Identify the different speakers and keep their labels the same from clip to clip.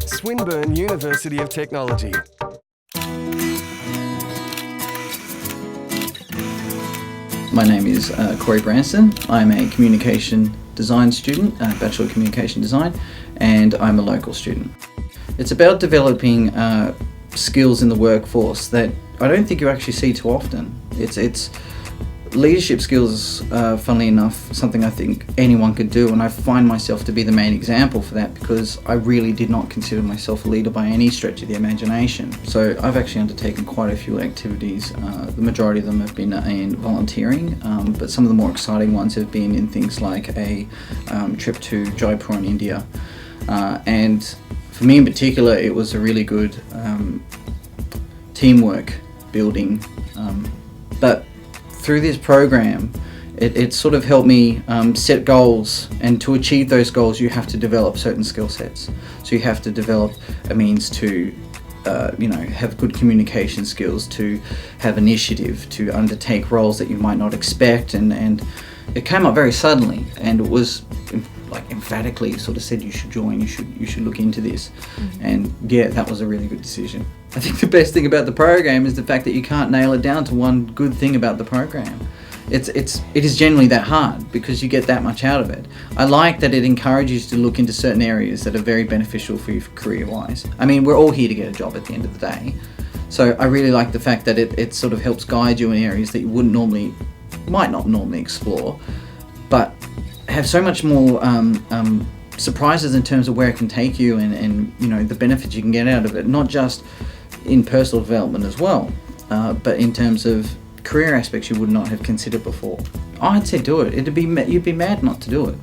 Speaker 1: Swinburne University of Technology.
Speaker 2: My name is Corey Bransden. I'm a communication design student, Bachelor of Communication Design, and I'm a local student. It's about developing skills in the workforce that I don't think you actually see too often. It's leadership skills, funnily enough, something I think anyone could do, and I find myself to be the main example for that because I really did not consider myself a leader by any stretch of the imagination. So I've actually undertaken quite a few activities. The majority of them have been in volunteering, but some of the more exciting ones have been in things like a trip to Jaipur in India. And for me in particular, it was a really good teamwork building, but through this program, it sort of helped me set goals, and to achieve those goals you have to develop certain skill sets. So you have to develop a means to have good communication skills, to have initiative, to undertake roles that you might not expect, and it came up very suddenly, and it was emphatically sort of said you should join, you should look into this. Mm-hmm. And yeah, that was a really good decision. I think the best thing about the program is the fact that you can't nail it down to one good thing about the program. It is generally that hard because you get that much out of it. I like that it encourages you to look into certain areas that are very beneficial for you career-wise. I mean, we're all here to get a job at the end of the day. So I really like the fact that it sort of helps guide you in areas that you might not normally explore, but have so much more surprises in terms of where it can take you and the benefits you can get out of it, not just in personal development as well, but in terms of career aspects you would not have considered before. I'd say do it. You'd be mad not to do it.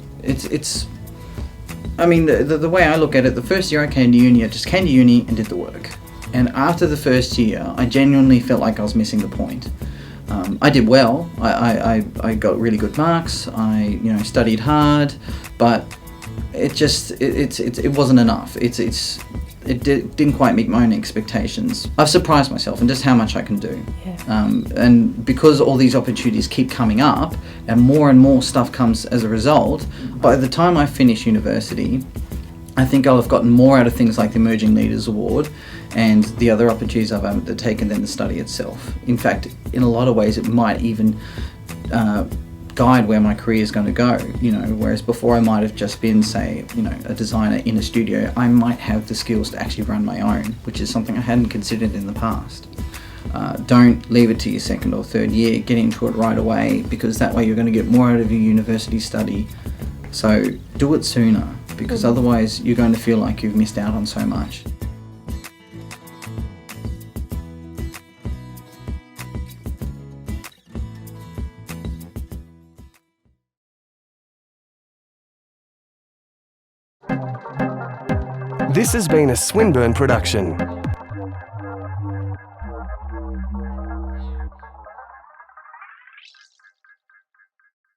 Speaker 2: The way I look at it, the first year I came to uni, I just came to uni and did the work. And after the first year, I genuinely felt like I was missing the point. I did well. I got really good marks. I studied hard, but it wasn't enough. It didn't quite meet my own expectations. I've surprised myself in just how much I can do. Yeah. And because all these opportunities keep coming up and more stuff comes as a result, by the time I finish university, I think I'll have gotten more out of things like the Emerging Leaders Award and the other opportunities I've undertaken than the study itself. In fact, in a lot of ways, it might even guide where my career is going to go. Whereas before I might have just been, say, a designer in a studio, I might have the skills to actually run my own, which is something I hadn't considered in the past. Don't leave it to your second or third year. Get into it right away, because that way you're going to get more out of your university study. So do it sooner, because otherwise you're going to feel like you've missed out on so much.
Speaker 1: This has been a Swinburne production.